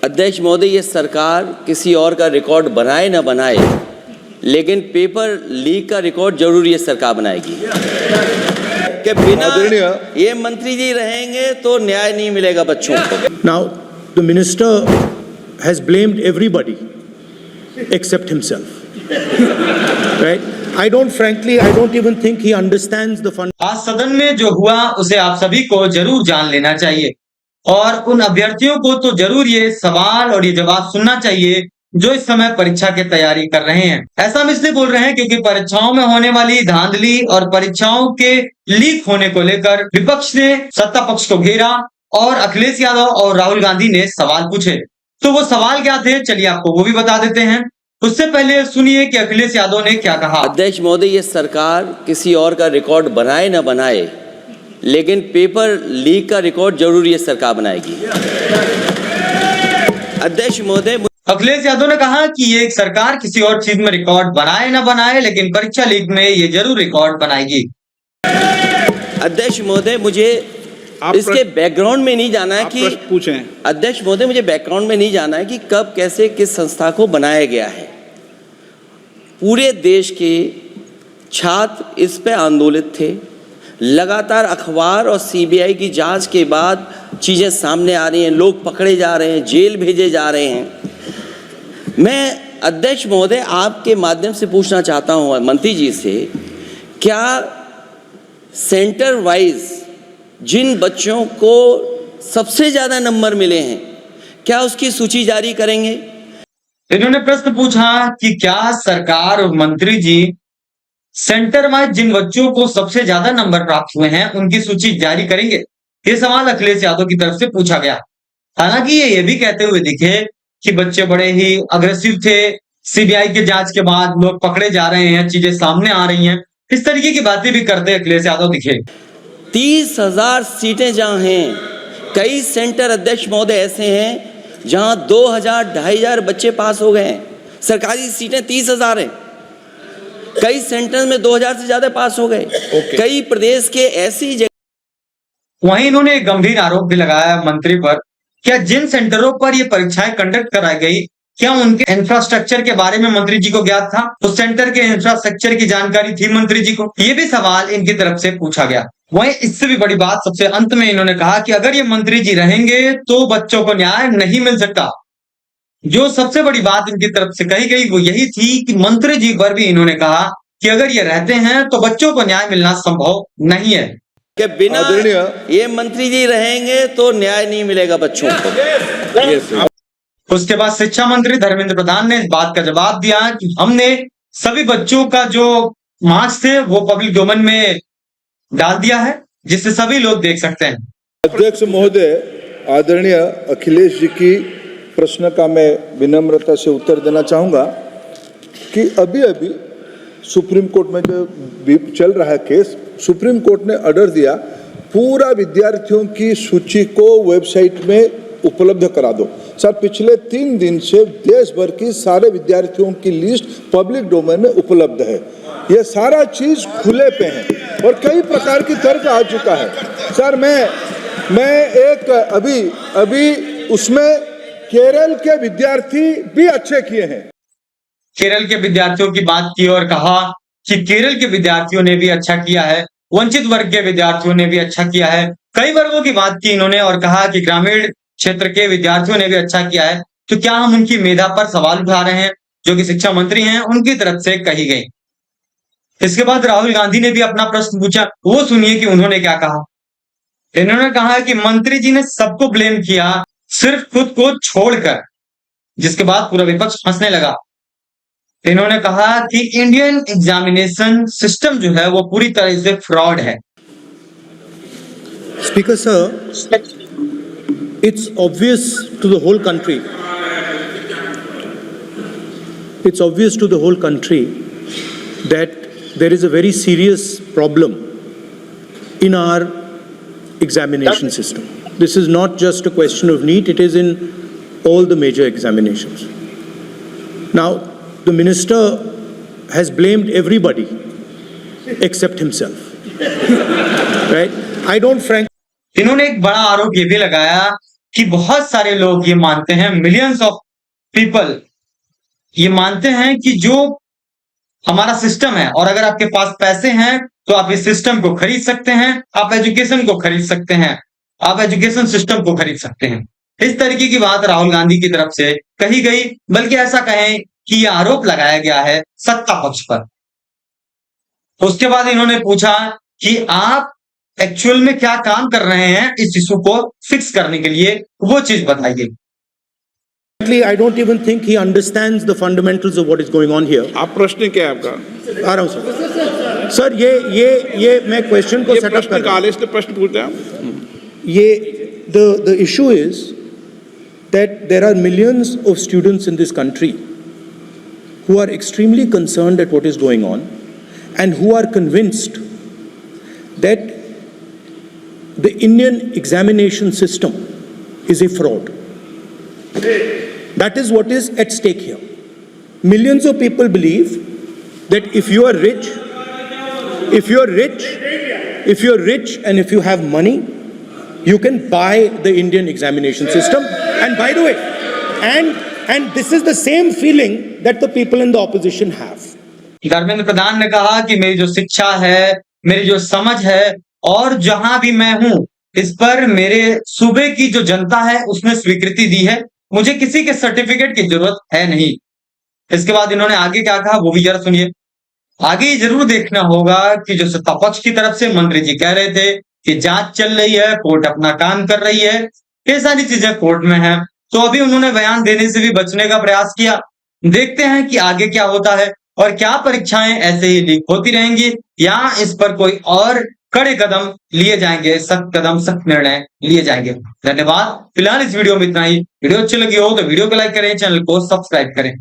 अध्यक्ष महोदय, ये सरकार किसी और का रिकॉर्ड बनाए ना बनाए, लेकिन पेपर लीक का रिकॉर्ड जरूर ये सरकार बनाएगी कि बिना ये मंत्री जी रहेंगे तो न्याय नहीं मिलेगा बच्चों को। Now, the minister has blamed everybody except himself. Right? I don't even think he understands the fund. आज सदन में जो हुआ उसे आप सभी को जरूर जान लेना चाहिए और उन अभ्यर्थियों को तो जरूर ये सवाल और ये जवाब सुनना चाहिए जो इस समय परीक्षा की तैयारी कर रहे हैं। ऐसा हम इसलिए बोल रहे हैं क्योंकि परीक्षाओं में होने वाली धांधली और परीक्षाओं के लीक होने को लेकर विपक्ष ने सत्ता पक्ष को घेरा और अखिलेश यादव और राहुल गांधी ने सवाल पूछे। तो वो सवाल क्या थे, चलिए आपको वो भी बता देते हैं। उससे पहले सुनिए कि अखिलेश यादव ने क्या कहा। अध्यक्ष महोदय, ये सरकार किसी और का रिकॉर्ड बनाए ना बनाए, लेकिन पेपर लीक का रिकॉर्ड जरूर ये सरकार बनाएगी। अध्यक्ष महोदय, अखिलेश यादव ने कहा कि ये सरकार किसी और चीज में रिकॉर्ड बनाए ना बनाए, लेकिन परीक्षा लीक में ये जरूर रिकॉर्ड बनाएगी। अध्यक्ष महोदय, मुझे इसके बैकग्राउंड में नहीं जाना है कि पूछें। अध्यक्ष महोदय, मुझे बैकग्राउंड में नहीं जाना है कि कब कैसे किस संस्था को बनाया गया है। पूरे देश के छात्र इस पे आंदोलित थे। लगातार अखबार और सीबीआई की जांच के बाद चीज़ें सामने आ रही हैं, लोग पकड़े जा रहे हैं, जेल भेजे जा रहे हैं। मैं अध्यक्ष महोदय आपके माध्यम से पूछना चाहता हूँ मंत्री जी से, क्या सेंटर वाइज जिन बच्चों को सबसे ज़्यादा नंबर मिले हैं, क्या उसकी सूची जारी करेंगे? इन्होंने प्रश्न पूछा कि क्या सरकार और मंत्री जी सेंटर वाइज जिन बच्चों को सबसे ज्यादा नंबर प्राप्त हुए हैं उनकी सूची जारी करेंगे। ये सवाल अखिलेश यादव की तरफ से पूछा गया। हालांकि ये भी कहते हुए दिखे कि बच्चे बड़े ही अग्रेसिव थे, सीबीआई के जांच के बाद लोग पकड़े जा रहे हैं, चीजें सामने आ रही हैं, इस तरीके की बातें भी करते अखिलेश यादव दिखे। 30,000 सीटें जहां हैं, कई सेंटर अध्यक्ष महोदय ऐसे हैं जहां 2,000 2,500 बच्चे पास हो गए हैं। सरकारी सीटें 30,000 हैं, कई सेंटर में 2,000 से ज्यादा पास हो गए। कई प्रदेश के ऐसी जगह। वहीं इन्होंने एक गंभीर आरोप भी लगाया मंत्री पर, क्या जिन सेंटरों पर ये परीक्षाएं कंडक्ट कराई गई, क्या उनके इंफ्रास्ट्रक्चर के बारे में मंत्री जी को ज्ञात था? उस सेंटर के इंफ्रास्ट्रक्चर की जानकारी थी मंत्री जी को? ये भी सवाल इनकी तरफ से पूछा गया। वहीं इससे भी बड़ी बात सबसे अंत में इन्होंने कहा कि अगर ये मंत्री जी रहेंगे तो बच्चों को न्याय नहीं मिल सकता। जो सबसे बड़ी बात इनकी तरफ से कही गई वो यही थी कि मंत्री जी पर भी इन्होंने कहा कि अगर ये रहते हैं तो बच्चों को न्याय मिलना संभव नहीं है, कि बिना ये मंत्री जी रहेंगे तो न्याय नहीं मिलेगा बच्चों को। उसके बाद शिक्षा मंत्री धर्मेंद्र प्रधान ने इस बात का जवाब दिया कि हमने सभी बच्चों का जो मार्क्स थे वो पब्लिक डोमेन में डाल दिया है, जिससे सभी लोग देख सकते हैं। अध्यक्ष महोदय, आदरणीय अखिलेश जी की प्रश्न का मैं विनम्रता से उत्तर देना चाहूँगा कि अभी अभी सुप्रीम कोर्ट में जो चल रहा है केस, सुप्रीम कोर्ट ने ऑर्डर दिया पूरा विद्यार्थियों की सूची को वेबसाइट में उपलब्ध करा दो। सर, पिछले 3 दिन से देश भर की सारे विद्यार्थियों की लिस्ट पब्लिक डोमेन में उपलब्ध है। ये सारा चीज खुले पे है और कई प्रकार की तर्क आ चुका है। सर, मैं एक अभी उसमें केरल के विद्यार्थी भी अच्छे किए हैं। केरल के विद्यार्थियों की बात की और कहा कि केरल के विद्यार्थियों ने भी अच्छा किया है, वंचित वर्ग के विद्यार्थियों ने भी अच्छा किया है, कई वर्गों की बात की इन्होंने और कहा कि ग्रामीण क्षेत्र के विद्यार्थियों ने भी अच्छा किया है। तो क्या हम उनकी मेधा पर सवाल उठा रहे हैं, जो कि शिक्षा मंत्री हैं उनकी तरफ से कही गई। इसके बाद राहुल गांधी ने भी अपना प्रश्न पूछा, वो सुनिए कि उन्होंने क्या कहा। इन्होंने कहा कि मंत्री जी ने सबको ब्लेम किया सिर्फ खुद को छोड़कर, जिसके बाद पूरा विपक्ष हंसने लगा। इन्होंने कहा कि इंडियन एग्जामिनेशन सिस्टम जो है वो पूरी तरह से फ्रॉड है। Speaker sir, it's obvious to the whole country. It's obvious to the whole country that there is a very serious problem in our examination system. This is not just a question of NEET, it is in all the major examinations. Now, the minister has blamed everybody except himself. Right? I don't frankly. इन्होंने एक बड़ा आरोप ये भी लगाया कि बहुत सारे लोग ये मानते हैं, मिलियंस ऑफ पीपल ये मानते हैं कि जो हमारा सिस्टम है, और अगर आपके पास पैसे हैं तो आप इस सिस्टम को खरीद सकते हैं, आप एजुकेशन को खरीद सकते हैं, आप एजुकेशन सिस्टम को खरीद सकते हैं। इस तरीके की बात राहुल गांधी की तरफ से कही गई, बल्कि ऐसा कहें कि यह आरोप लगाया गया है सत्ता पक्ष पर। उसके बाद इन्होंने पूछा कि आप एक्चुअल में क्या काम कर रहे हैं इस इशू को फिक्स करने के लिए, वो चीज बताइए। I don't even think he understands the fundamentals of what is going on here. आप प्रश्न क्या है आपका? आ रहा हूं सर। सर ये मैं क्वेश्चन को ये सेटअप प्रश्न कर रहा हूं। कालेज ने प्रश्न पूछा है। ये the issue is that there are millions of students in this country who are extremely concerned at what is going on and who are convinced that the Indian examination system is a fraud. That is what is at stake here. Millions of people believe that if you are rich and if you have money, you can buy the Indian examination system. And by the way, and this is the same feeling that the people in the opposition have. Dharmendra Pradhan ने कहा कि मेरी जो शिक्षा है, मेरी जो समझ है, और जहां भी मैं हूं इस पर मेरे सूबे की जो जनता है उसने स्वीकृति दी है, मुझे किसी के सर्टिफिकेट की जरूरत है नहीं। इसके बाद इन्होंने आगे क्या कहा वो भी जरा सुनिए। आगे ये जरूर देखना होगा कि जो सत्ता पक्ष की तरफ से मंत्री जी कह रहे थे कि जांच चल रही है, कोर्ट अपना काम कर रही है, ये सारी चीजें कोर्ट में है, तो अभी उन्होंने बयान देने से भी बचने का प्रयास किया। देखते हैं कि आगे क्या होता है और क्या परीक्षाएं ऐसे ही लीक होती रहेंगी या इस पर कोई और कड़े कदम लिए जाएंगे, सख्त कदम, सख्त निर्णय लिए जाएंगे। धन्यवाद। फिलहाल इस वीडियो में इतना ही। वीडियो अच्छी लगी हो तो वीडियो को लाइक करें, चैनल को सब्सक्राइब करें।